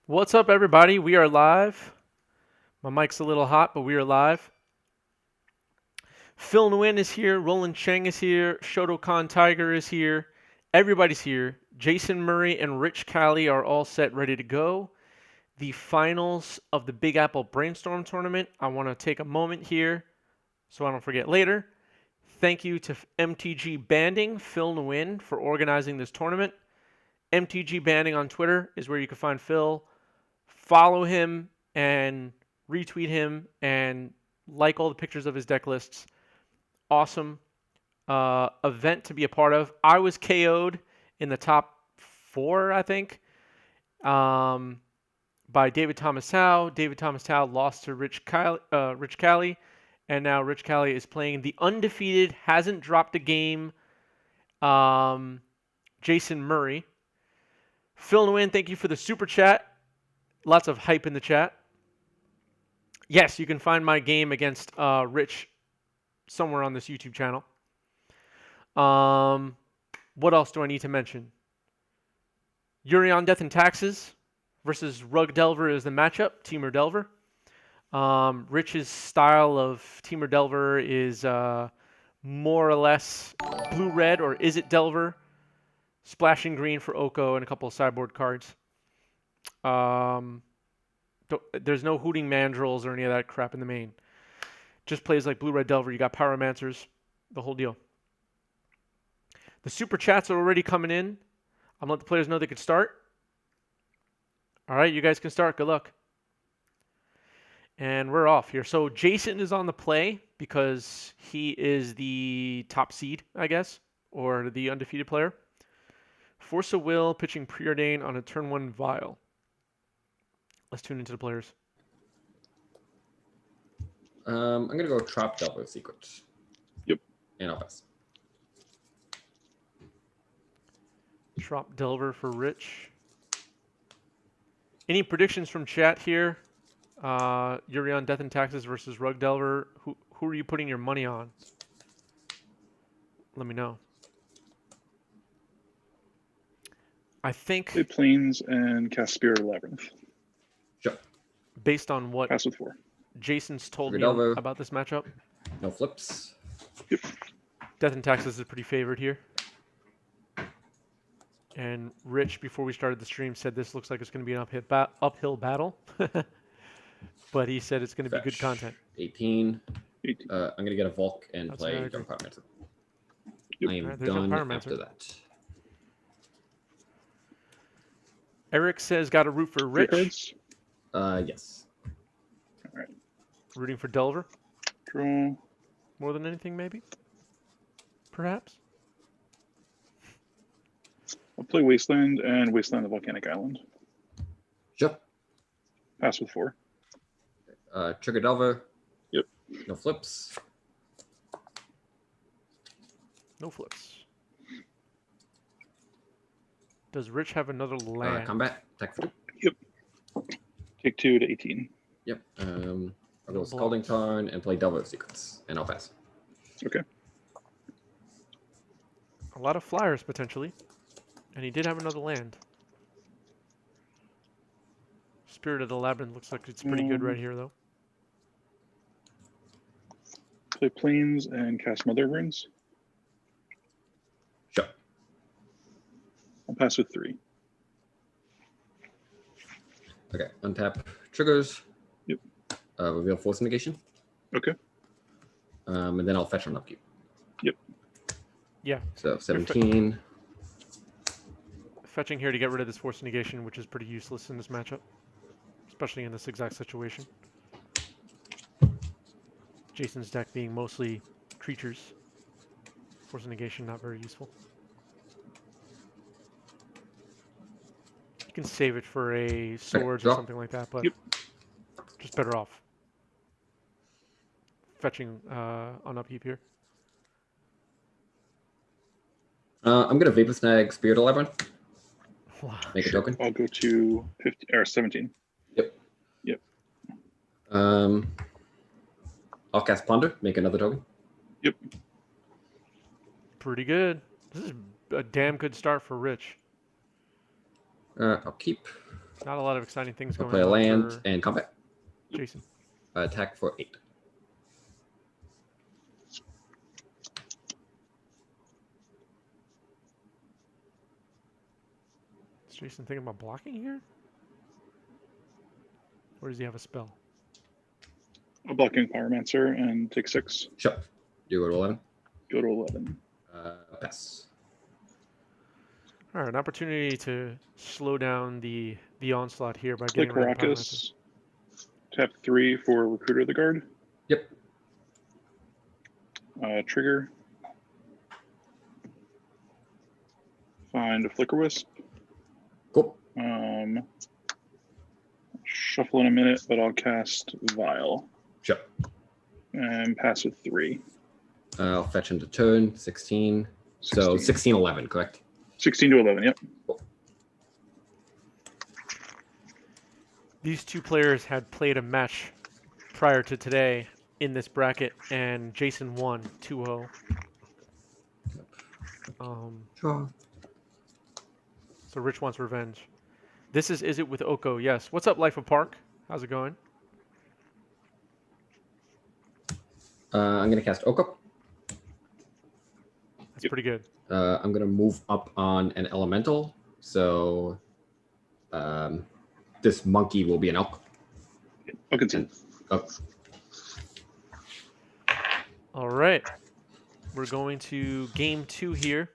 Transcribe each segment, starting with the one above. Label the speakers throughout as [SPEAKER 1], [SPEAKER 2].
[SPEAKER 1] What's up, everybody? We are live. My mic's a little hot, but we are live. Phil Nguyen is here. Roland Cheng is here. Shotokan Tiger is here. Everybody's here. Jason Murray and Rich Cali are all set, ready to go. The finals of the Big Apple Brainstorm tournament. I want to take a moment here so I don't forget later. Thank you to MTG Banding, Phil Nguyen, for organizing this tournament. MTG Banding on Twitter is where you can find Phil. Follow him and retweet him and like all the pictures of his deck lists. Awesome event to be a part of. I was KO'd in the top 4, I think, by David Thomas Howe. David Thomas Howe lost to Rich Cali, and now Rich Cali is playing the undefeated, hasn't dropped a game, Jason Murray. Phil Nguyen, thank you for the super chat. Lots of hype in the chat. Yes, you can find my game against Rich somewhere on this YouTube channel. What else do I need to mention? Yorion Death and Taxes versus Rug Delver is the matchup. Temur Delver. Rich's style of Temur Delver is more or less blue-red, or is it Delver? Splashing green for Oko and a couple of sideboard cards. There's no Hooting Mandrills or any of that crap in the main. Just plays like Blue-Red Delver. You got Pyromancers, the whole deal. The super chats are already coming in. I'm going to let the players know they can start. All right, you guys can start. Good luck. And we're off here. So Jason is on the play because he is the top seed, I guess, or the undefeated player. Force of Will, pitching Preordain on a turn 1 Vial. Let's tune into the players.
[SPEAKER 2] I'm going to go Trap Delver Secret.
[SPEAKER 3] Yep.
[SPEAKER 2] And I'll pass.
[SPEAKER 1] Trop Delver for Rich. Any predictions from chat here? Yorion Death and Taxes versus Rug Delver. Who are you putting your money on? Let me know. I think
[SPEAKER 3] Play Plains and cast Spirit of Labyrinth.
[SPEAKER 2] Sure.
[SPEAKER 1] based on what
[SPEAKER 3] Pass with 4.
[SPEAKER 1] Jason's told me
[SPEAKER 2] Delver.
[SPEAKER 1] about this matchup,
[SPEAKER 2] No flips.
[SPEAKER 3] Yep.
[SPEAKER 1] Death and Taxes is pretty favored here. And Rich, before we started the stream, said this looks like it's going to be an uphill battle. But he said it's going to be good content.
[SPEAKER 2] 18.
[SPEAKER 3] 18.
[SPEAKER 2] I'm going to get a Volk and
[SPEAKER 1] That's what I
[SPEAKER 2] play
[SPEAKER 1] agree.
[SPEAKER 2] Jump Pyromancer.
[SPEAKER 3] Yep.
[SPEAKER 2] I am
[SPEAKER 1] Alright, there's your
[SPEAKER 2] done
[SPEAKER 1] Pyromancer.
[SPEAKER 2] after that.
[SPEAKER 1] Eric says got a root for
[SPEAKER 3] Three
[SPEAKER 1] Rich.
[SPEAKER 3] cards.
[SPEAKER 2] Yes.
[SPEAKER 3] All right.
[SPEAKER 1] Rooting for Delver.
[SPEAKER 3] Draw.
[SPEAKER 1] More than anything, maybe? Perhaps?
[SPEAKER 3] I'll play Wasteland and Wasteland the Volcanic Island.
[SPEAKER 2] Sure.
[SPEAKER 3] Pass with 4.
[SPEAKER 2] Trigger Delver.
[SPEAKER 3] Yep.
[SPEAKER 2] No flips.
[SPEAKER 1] No flips. Does Rich have another land?
[SPEAKER 2] Combat. Attack for 2.
[SPEAKER 3] Yep. Take 2 to 18.
[SPEAKER 2] Yep. I'll go
[SPEAKER 1] Blocks.
[SPEAKER 2] Scalding Tarn and play Delver Secrets. And I'll pass.
[SPEAKER 3] Okay.
[SPEAKER 1] A lot of flyers, potentially. And he did have another land. Spirit of the Labyrinth looks like it's pretty good right here, though.
[SPEAKER 3] Play Plains and cast Mother Runes.
[SPEAKER 2] Sure.
[SPEAKER 3] I'll pass with 3.
[SPEAKER 2] Okay. Untap triggers.
[SPEAKER 3] Yep.
[SPEAKER 2] Reveal Force Negation.
[SPEAKER 3] Okay.
[SPEAKER 2] And then I'll fetch on upkeep.
[SPEAKER 3] Yep.
[SPEAKER 1] Yeah.
[SPEAKER 2] So 17.
[SPEAKER 1] Fetching here to get rid of this Force Negation, which is pretty useless in this matchup. Especially in this exact situation. Jason's deck being mostly creatures. Force Negation not very useful. You can save it for a swords or
[SPEAKER 2] draw.
[SPEAKER 1] something like that, but
[SPEAKER 3] Yep.
[SPEAKER 1] just better off fetching on upkeep here.
[SPEAKER 2] I'm going to Vapor Snag Spirit of Labyrinth.
[SPEAKER 1] Wow.
[SPEAKER 2] Make a token.
[SPEAKER 3] I'll go to 50 or 17.
[SPEAKER 2] Yep.
[SPEAKER 3] Yep.
[SPEAKER 2] I'll cast Plunder. Make another token.
[SPEAKER 3] Yep.
[SPEAKER 1] Pretty good. This is a damn good start for Rich.
[SPEAKER 2] I'll keep.
[SPEAKER 1] Not a lot of exciting things
[SPEAKER 2] I'll
[SPEAKER 1] going
[SPEAKER 2] play a
[SPEAKER 1] on
[SPEAKER 2] land
[SPEAKER 1] for
[SPEAKER 2] and combat.
[SPEAKER 1] Jason.
[SPEAKER 2] Attack for 8.
[SPEAKER 1] Is Jason thinking about blocking here? Or does he have a spell?
[SPEAKER 3] A blocking Pyromancer and take 6.
[SPEAKER 2] Sure. Do go to 11.
[SPEAKER 3] Go to 11.
[SPEAKER 2] Pass.
[SPEAKER 1] All right, an opportunity to slow down the onslaught here by
[SPEAKER 3] Play
[SPEAKER 1] getting rid of the Pyromancer.
[SPEAKER 3] Caracas. Tap 3 for Recruiter of the Guard.
[SPEAKER 2] Yep.
[SPEAKER 3] Trigger. Find a Flicker Wisp.
[SPEAKER 2] Cool.
[SPEAKER 3] Shuffle in a minute, but I'll cast Vial.
[SPEAKER 2] Sure.
[SPEAKER 3] And pass with 3.
[SPEAKER 2] I'll fetch into turn. 16. So 16, 11, correct?
[SPEAKER 3] 16 to 11, yep.
[SPEAKER 2] Cool.
[SPEAKER 1] These two players had played a match prior to today in this bracket, and Jason won 2-0.
[SPEAKER 2] Sure.
[SPEAKER 1] So Rich wants revenge. This is it with Oko? Yes. What's up, Life of Park? How's it going?
[SPEAKER 2] I'm going to cast Oko.
[SPEAKER 1] That's pretty good.
[SPEAKER 2] I'm going to move up on an elemental. So this monkey will be an elk.
[SPEAKER 3] I'll concede.
[SPEAKER 2] Oh,
[SPEAKER 1] All right. We're going to game 2 here.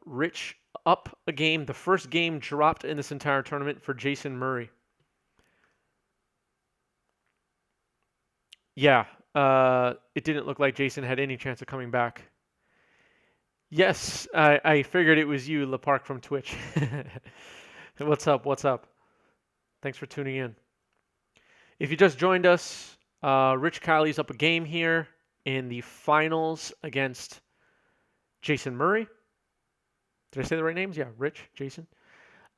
[SPEAKER 1] Rich up a game. The first game dropped in this entire tournament for Jason Murray. Yeah, it didn't look like Jason had any chance of coming back. Yes, I figured it was you, LePark from Twitch. What's up? What's up? Thanks for tuning in. If you just joined us, Rich Cali's up a game here in the finals against Jason Murray. Did I say the right names? Yeah, Rich, Jason.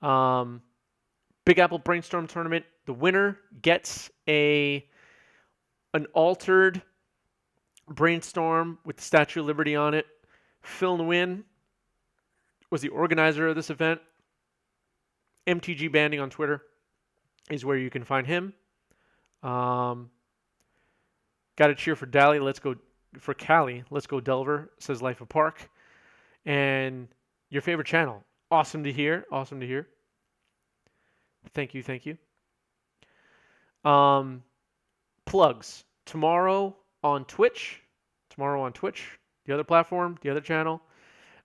[SPEAKER 1] Big Apple Brainstorm Tournament. The winner gets an altered Brainstorm with the Statue of Liberty on it. Phil Nguyen was the organizer of this event. MTG Banding on Twitter is where you can find him. Got to cheer for Dally. Let's go for Cali. Let's go Delver, says Life of Park. And your favorite channel. Awesome to hear. Awesome to hear. Thank you. Thank you. Plugs. Tomorrow on Twitch. The other platform, the other channel.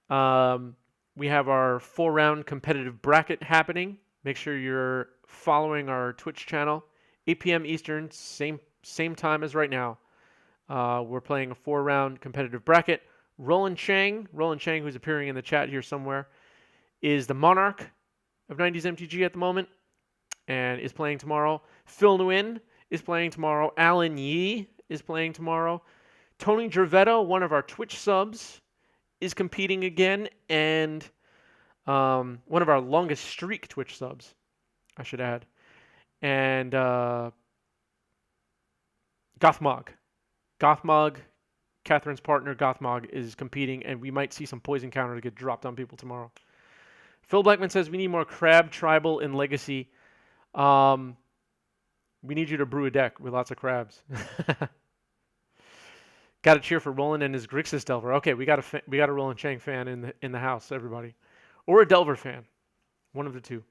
[SPEAKER 1] We have our 4-round competitive bracket happening. Make sure you're following our Twitch channel. 8 p.m. Eastern, same time as right now. We're playing a 4-round competitive bracket. Roland Chang, who's appearing in the chat here somewhere, is the Monarch of 90s MTG at the moment and is playing tomorrow. Phil Nguyen is playing tomorrow. Alan Yee is playing tomorrow. Tony Gervetto, one of our Twitch subs, is competing again, and one of our longest streak Twitch subs, I should add. And Gothmog, Catherine's partner, Gothmog, is competing, and we might see some poison counter to get dropped on people tomorrow. Phil Blackman says we need more Crab Tribal in Legacy. We need you to brew a deck with lots of crabs. Got to cheer for Roland and his Grixis Delver. Okay, we got a Roland Chang fan in the house, everybody, or a Delver fan, one of the two.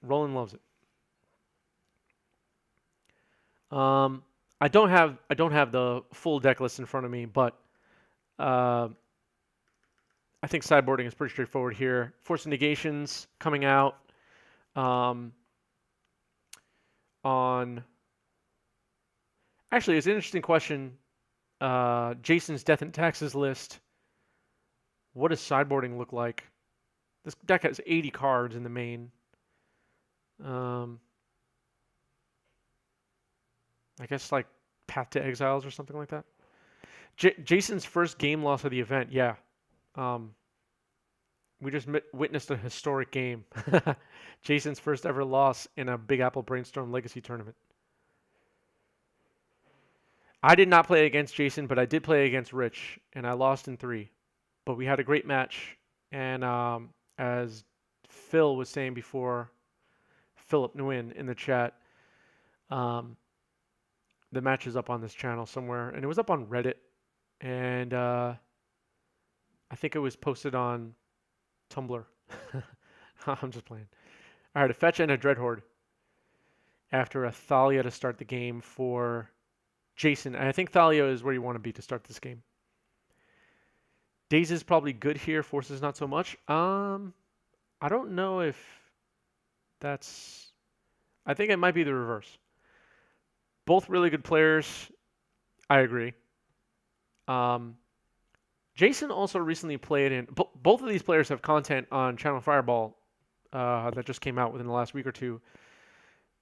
[SPEAKER 1] Roland loves it. I don't have the full deck list in front of me, but I think sideboarding is pretty straightforward here. Force of Negations coming out on. Actually, it's an interesting question. Jason's Death and Taxes list. What does sideboarding look like? This deck has 80 cards in the main. I guess like Path to Exiles or something like that. Jason's first game loss of the event. Yeah. We just witnessed a historic game. Jason's first ever loss in a Big Apple Brainstorm Legacy tournament. I did not play against Jason, but I did play against Rich, and I lost in 3. But we had a great match, and as Phil was saying before, Philip Nguyen in the chat, um, the match is up on this channel somewhere, and it was up on Reddit, and I think it was posted on Tumblr. I'm just playing. All right, a fetch and a Dreadhorde after a Thalia to start the game for Jason. And I think Thalia is where you want to be to start this game. Daze is probably good here. Forces not so much. I don't know if that's... I think it might be the reverse. Both really good players. I agree. Jason also recently played in... both of these players have content on Channel Fireball that just came out within the last week or two.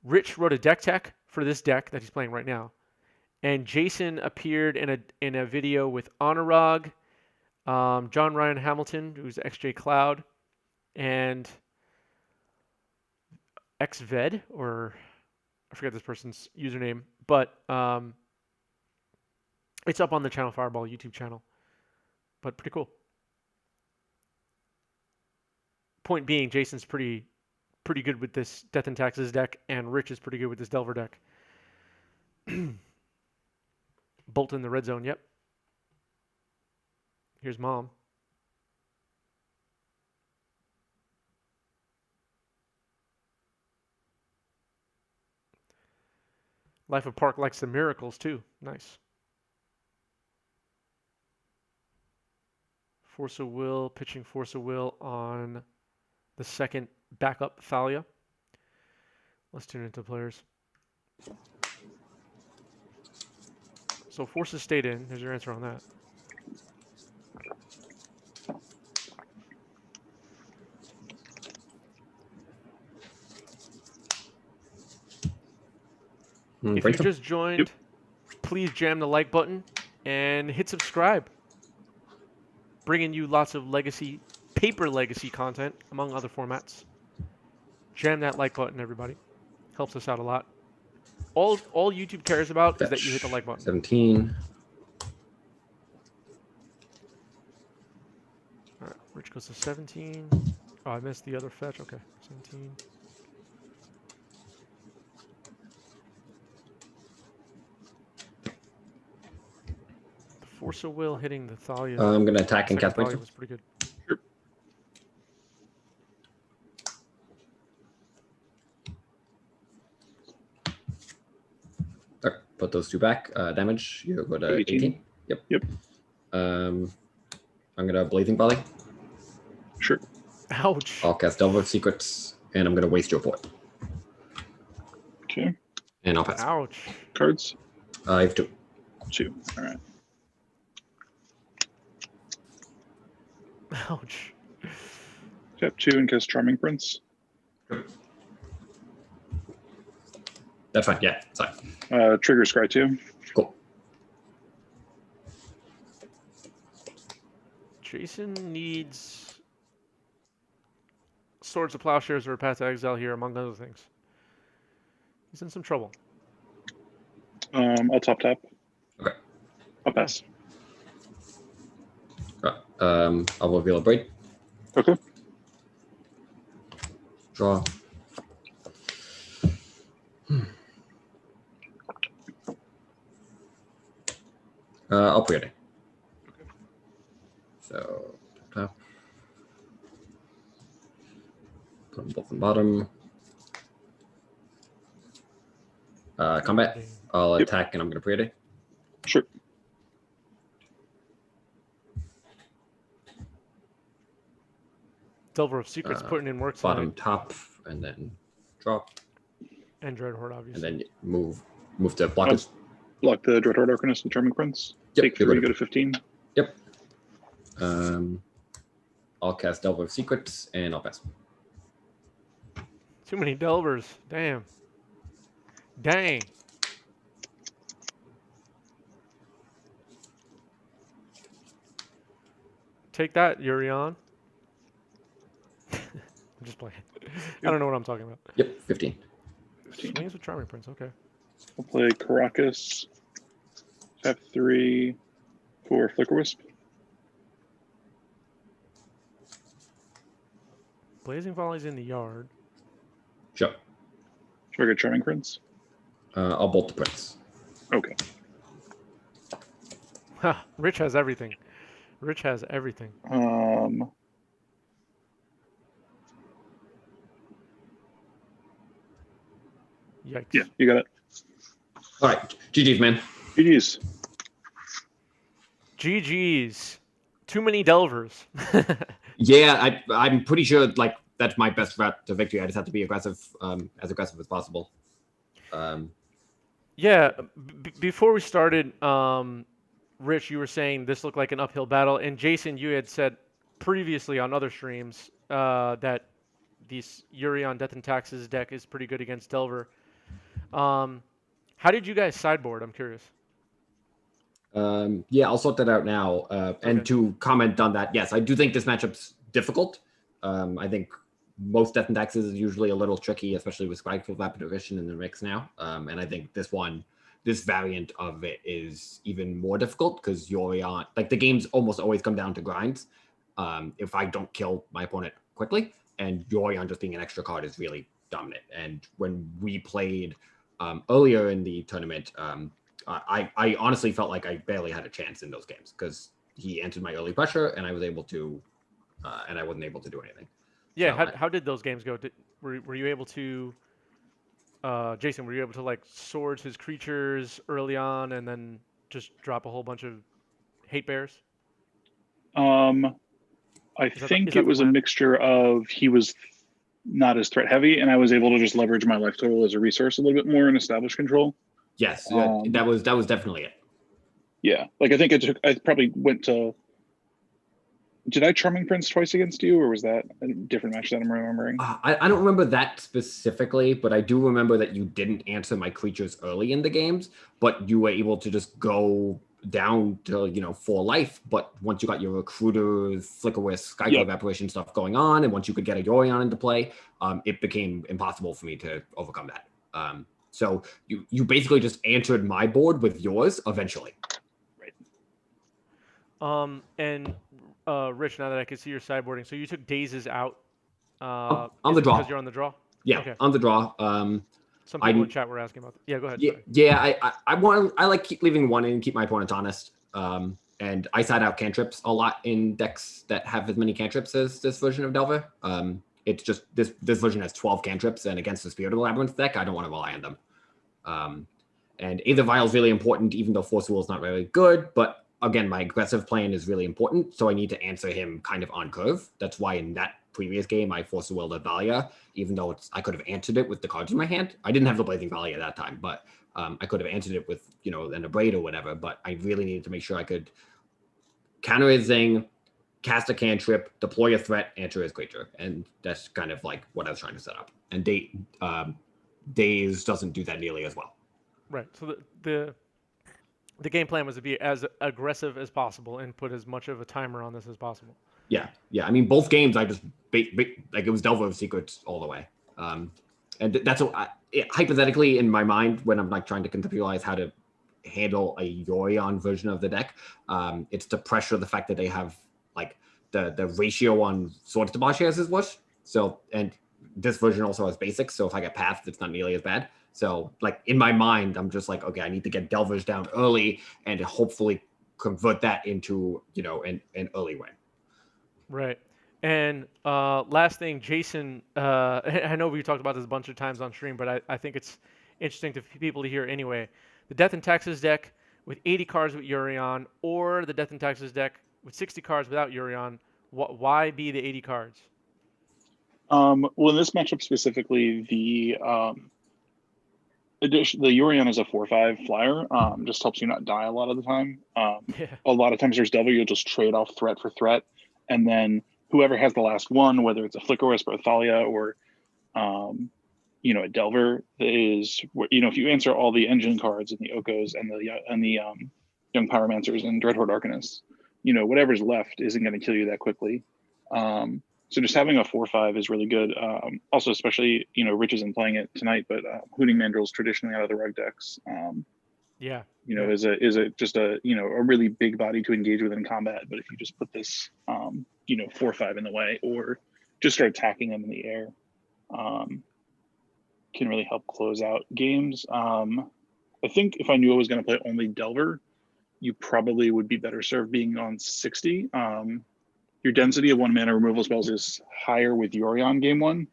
[SPEAKER 1] Rich wrote a deck tech for this deck that he's playing right now. And Jason appeared in a video with Honorog, John Ryan Hamilton, who's XJ Cloud, and XVed, or I forget this person's username, but it's up on the Channel Fireball YouTube channel. But pretty cool. Point being, Jason's pretty good with this Death and Taxes deck, and Rich is pretty good with this Delver deck. Bolt in the red zone, yep. Here's Mom. Life of Park likes the miracles too. Nice. Force of Will, pitching Force of Will on the second backup Thalia. Let's tune into players. So Forces stayed in. There's your answer on that. If you just joined, please jam the like button and hit subscribe. Bringing you lots of legacy, paper legacy content, among other formats. Jam that like button, everybody. Helps us out a lot. All YouTube cares about is that you hit the like button.
[SPEAKER 2] 17.
[SPEAKER 1] All right, Rich goes to 17. Oh, I missed the other fetch. Okay, 17. The Force of Will hitting the Thalia.
[SPEAKER 2] I'm going to attack and cast
[SPEAKER 1] Thalia
[SPEAKER 2] Brainstorm.
[SPEAKER 1] was pretty good.
[SPEAKER 3] Sure.
[SPEAKER 2] All right, put those two back. Damage, you go to 18. Yep. I'm going to Blazing Volley.
[SPEAKER 3] Sure.
[SPEAKER 1] Ouch.
[SPEAKER 2] I'll cast Delver of Secrets, and I'm going to waste your point.
[SPEAKER 3] Okay.
[SPEAKER 2] And I'll pass.
[SPEAKER 3] Ouch. Cards?
[SPEAKER 2] I have 2.
[SPEAKER 3] 2. All right.
[SPEAKER 1] Ouch.
[SPEAKER 3] Tap 2 and cast Charming Prince.
[SPEAKER 2] That's fine. Yeah, it's fine.
[SPEAKER 3] Trigger Scry 2.
[SPEAKER 2] Cool.
[SPEAKER 1] Jason needs Swords of Plowshares or a Path to Exile here, among other things. He's in some trouble.
[SPEAKER 3] I'll top tap.
[SPEAKER 2] Okay.
[SPEAKER 3] I'll pass.
[SPEAKER 2] I'll reveal a Braid.
[SPEAKER 3] Okay.
[SPEAKER 2] Draw. I'll pre-order.
[SPEAKER 3] Okay.
[SPEAKER 2] So, tap. Put them both on bottom. Combat. I'll attack and I'm going to pre-order.
[SPEAKER 3] Sure.
[SPEAKER 1] Delver of Secrets putting in work
[SPEAKER 2] Bottom,
[SPEAKER 1] tonight.
[SPEAKER 2] top, and then drop.
[SPEAKER 1] And Dreadhorde, obviously.
[SPEAKER 2] And then move to block it.
[SPEAKER 3] Block the Dreadhorde Arcanist and Charming Prince.
[SPEAKER 2] Yep,
[SPEAKER 3] Take 3, go to 15.
[SPEAKER 2] Yep. I'll cast Delver of Secrets and I'll pass.
[SPEAKER 1] Too many Delvers. Damn. Dang. Take that, Yorion. I'm just playing. I don't know what I'm talking about.
[SPEAKER 2] Yep, 15.
[SPEAKER 1] Swings with Charming Prince, okay.
[SPEAKER 3] I'll play Caracas. Tap 3 for Flicker Wisp.
[SPEAKER 1] Blazing Volley's in the yard.
[SPEAKER 2] Sure.
[SPEAKER 3] Should I go Charming Prince?
[SPEAKER 2] I'll bolt the prince.
[SPEAKER 3] Okay.
[SPEAKER 1] Ha, Rich has everything. Rich has everything. Yikes.
[SPEAKER 3] Yeah, you got it.
[SPEAKER 2] All right, GG's, man.
[SPEAKER 3] GG's.
[SPEAKER 1] GG's. Too many Delvers.
[SPEAKER 2] Yeah, I'm pretty sure like that's my best route to victory. I just have to be aggressive, as aggressive as possible.
[SPEAKER 1] Yeah, before we started, Rich, you were saying this looked like an uphill battle, and Jason, you had said previously on other streams that this Yorion Death and Taxes deck is pretty good against Delver. How did you guys sideboard? I'm curious.
[SPEAKER 2] Yeah, I'll sort that out now. And
[SPEAKER 1] Okay.
[SPEAKER 2] to comment on that, yes, I do think this matchup's difficult. I think most Death and Taxes is usually a little tricky, especially with Spiteful Apparition in the mix now. And I think this variant of it is even more difficult because Yorion, like the games almost always come down to grinds. If I don't kill my opponent quickly, and Yorion just being an extra card is really dominant. And when we played earlier in the tournament, I honestly felt like I barely had a chance in those games because he answered my early pressure and I was able to, and I wasn't able to do anything.
[SPEAKER 1] Yeah,
[SPEAKER 2] So
[SPEAKER 1] how did those games go? Were you able to, Jason, were you able to like sword his creatures early on and then just drop a whole bunch of hate bears?
[SPEAKER 3] I think it was a mixture of he was not as threat heavy, and I was able to just leverage my life total as a resource a little bit more and establish control.
[SPEAKER 2] Yes, that was definitely it.
[SPEAKER 3] Yeah, like I think I probably went to. Did I Charming Prince twice against you, or was that a different match that I'm remembering?
[SPEAKER 2] I don't remember that specifically, but I do remember that you didn't answer my creatures early in the games, but you were able to just go down to 4 life. But once you got your recruiters, Flicker Wisp, Skyclave Apparition stuff going on, and once you could get a Yorion into play, it became impossible for me to overcome that. So you basically just answered my board with yours eventually.
[SPEAKER 3] Right.
[SPEAKER 1] And Rich, now that I can see your sideboarding, so you took Dazes out.
[SPEAKER 2] On the draw.
[SPEAKER 1] Because you're on the draw?
[SPEAKER 2] Yeah, okay. On the draw.
[SPEAKER 1] Some people in chat were asking about that. Yeah, go ahead.
[SPEAKER 2] I like keep leaving one in, keep my opponents honest. And I side out cantrips a lot in decks that have as many cantrips as this version of Delver. It's just this version has 12 cantrips, and against the Spirit of the Labyrinth deck, I don't want to rely on them. And Aether Vial is really important, even though Force Will is not very good. But again, my aggressive plan is really important, so I need to answer him kind of on curve. That's why in that previous game, I Force Willed Valia, even though I could have answered it with the cards in my hand. I didn't have the Blazing Valia at that time, but I could have answered it with, an Abrade or whatever. But I really needed to make sure I could counter his Zing, cast a cantrip, deploy a threat, answer his creature. And that's kind of like what I was trying to set up. And Daze doesn't do that nearly as well.
[SPEAKER 1] Right. So the game plan was to be as aggressive as possible and put as much of a timer on this as possible.
[SPEAKER 2] Yeah. I mean, both games I just like it was Delver of Secrets all the way. And that's what hypothetically in my mind when I'm like trying to conceptualize how to handle a Yorion version of the deck, it's to pressure the fact that they have like the ratio on Swords to Plowshares is worse. So, and this version also has basics, so if I get Path, it's not nearly as bad. So, like in my mind, I'm just like, okay, I need to get Delvers down early and hopefully convert that into an early win.
[SPEAKER 1] Right. And last thing, Jason, I know we talked about this a bunch of times on stream, but I think it's interesting to people to hear anyway. The Death and Taxes deck with 80 cards with Yorion, or the Death and Taxes deck with 60 cards without Yorion. Why be the 80 cards?
[SPEAKER 3] Well, in this matchup specifically, the Yorion is a 4/5 flyer. Just helps you not die a lot of the time. A lot of times there's Delver, you'll just trade off threat for threat, and then whoever has the last one, whether it's a Flicker Wisp or a Thalia or a Delver, is if you answer all the engine cards and the Okos and the Young Pyromancers and Dreadhorde Arcanists, whatever's left isn't going to kill you that quickly. So just having a 4/5 is really good. Also, especially, Rich isn't playing it tonight, but Hooting Mandrill's traditionally out of the rug decks. Is a really big body to engage with in combat. But if you just put this 4/5 in the way, or just start attacking them in the air. Can really help close out games. I think if I knew I was going to play only Delver, you probably would be better served being on 60. Your density of 1 mana removal spells is higher with Yorion game 1,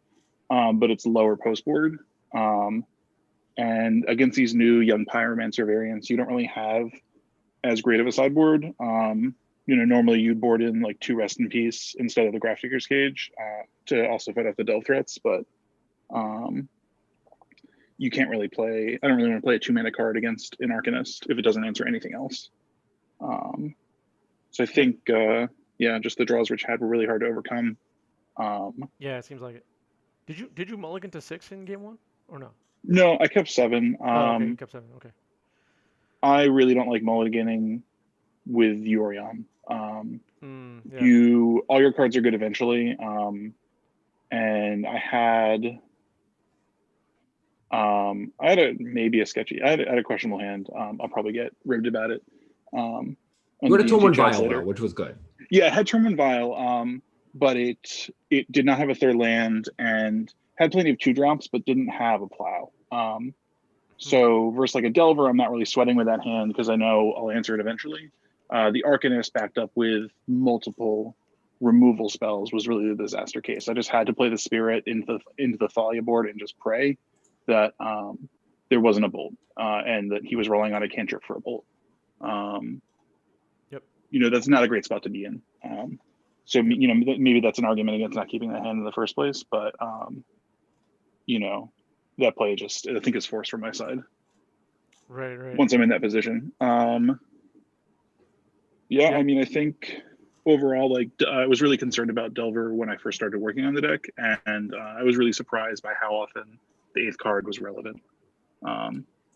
[SPEAKER 3] but it's lower post board. And against these new young Pyromancer variants, you don't really have as great of a sideboard. Normally you'd board in like 2 Rest in Peace instead of the Grafdigger's Cage to also fight off the Delve threats, but you can't really play. I don't really want to play a 2-mana card against an Arcanist if it doesn't answer anything else. So I think, just the draws Rich had were really hard to overcome.
[SPEAKER 1] Yeah, it seems like it. Did you mulligan to 6 in game 1 or no?
[SPEAKER 3] No, I kept 7.
[SPEAKER 1] Okay, you kept 7. Okay.
[SPEAKER 3] I really don't like mulliganing with Yorion. All your cards are good eventually. And I had maybe a sketchy. I had a questionable hand. I'll probably get ribbed about it.
[SPEAKER 2] You had a Temur Vial though, which was good.
[SPEAKER 3] Yeah, I had Temur Vial, but it did not have a 3rd land and had plenty of 2-drops, but didn't have a plow. So versus like a Delver, I'm not really sweating with that hand because I know I'll answer it eventually. The Arcanist backed up with multiple removal spells was really the disaster case. I just had to play the Spirit into the Thalia board and just pray that there wasn't a bolt and that he was rolling on a cantrip for a bolt.
[SPEAKER 1] Yep.
[SPEAKER 3] That's not a great spot to be in. So maybe that's an argument against not keeping that hand in the first place, but that play just I think is forced from my side.
[SPEAKER 1] Right.
[SPEAKER 3] Once I'm in that position. I mean, I think overall, I was really concerned about Delver when I first started working on the deck, and I was really surprised by how often the 8th card was relevant.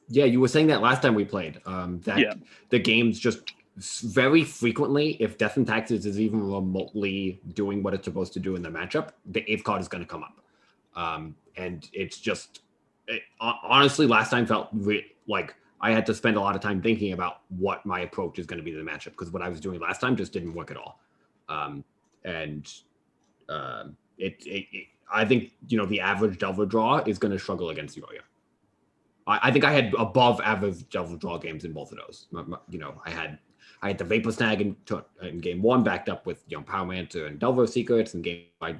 [SPEAKER 2] You were saying that last time we played. The games just very frequently, if Death and Taxes is even remotely doing what it's supposed to do in the matchup, the 8th card is going to come up. And it's just, honestly, last time felt like I had to spend a lot of time thinking about what my approach is going to be to the matchup, because what I was doing last time just didn't work at all. I think, the average Delver draw is going to struggle against Yorion. I think I had above average Delver draw games in both of those. I had the Vapor Snag in game 1 backed up with Pyromancer and Delver Secrets, and game I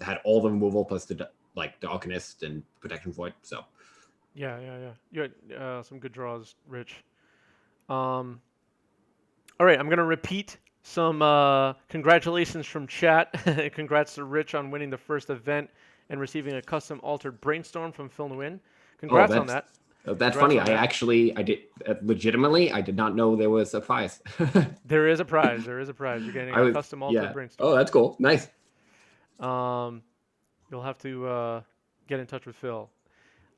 [SPEAKER 2] had all the removal plus the Arcanist and Protection Void. So
[SPEAKER 1] yeah. You had some good draws, Rich. All right, I'm gonna repeat some congratulations from chat. Congrats to Rich on winning the first event and receiving a custom altered Brainstorm from Phil Nguyen. Congrats on that.
[SPEAKER 2] That's funny. I did legitimately. I did not know there was a prize.
[SPEAKER 1] There is a prize. You're getting a custom altered Brainstorm.
[SPEAKER 2] Oh, that's cool. Nice.
[SPEAKER 1] You'll have to get in touch with Phil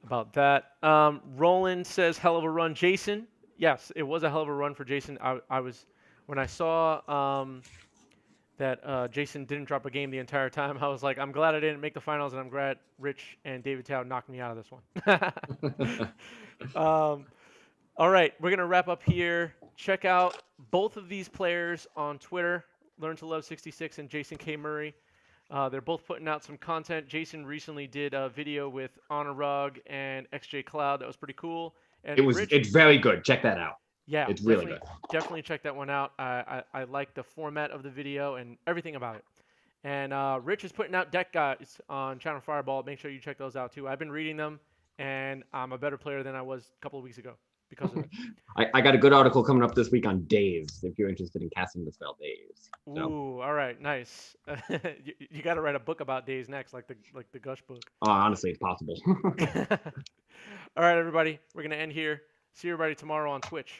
[SPEAKER 1] about that. Roland says, "Hell of a run, Jason." Yes, it was a hell of a run for Jason. When I saw that Jason didn't drop a game the entire time, I was like, I'm glad I didn't make the finals, and I'm glad Rich and David Tao knocked me out of this one. All right, we're going to wrap up here. Check out both of these players on Twitter, Learn to Love 66 and Jason K. Murray. They're both putting out some content. Jason recently did a video with Honor Rug and XJ Cloud. That was pretty cool. And
[SPEAKER 2] it's very good. Check that out.
[SPEAKER 1] Yeah,
[SPEAKER 2] it's really good.
[SPEAKER 1] Definitely check that one out. I like the format of the video and everything about it. And Rich is putting out deck guides on Channel Fireball. Make sure you check those out too. I've been reading them, and I'm a better player than I was a couple of weeks ago because of it.
[SPEAKER 2] I got a good article coming up this week on Daves, if you're interested in casting the spell Daves. So.
[SPEAKER 1] Ooh, all right, nice. you got to write a book about Daves next, like the Gush book.
[SPEAKER 2] Honestly, it's possible.
[SPEAKER 1] All right, everybody, we're gonna end here. See everybody tomorrow on Twitch.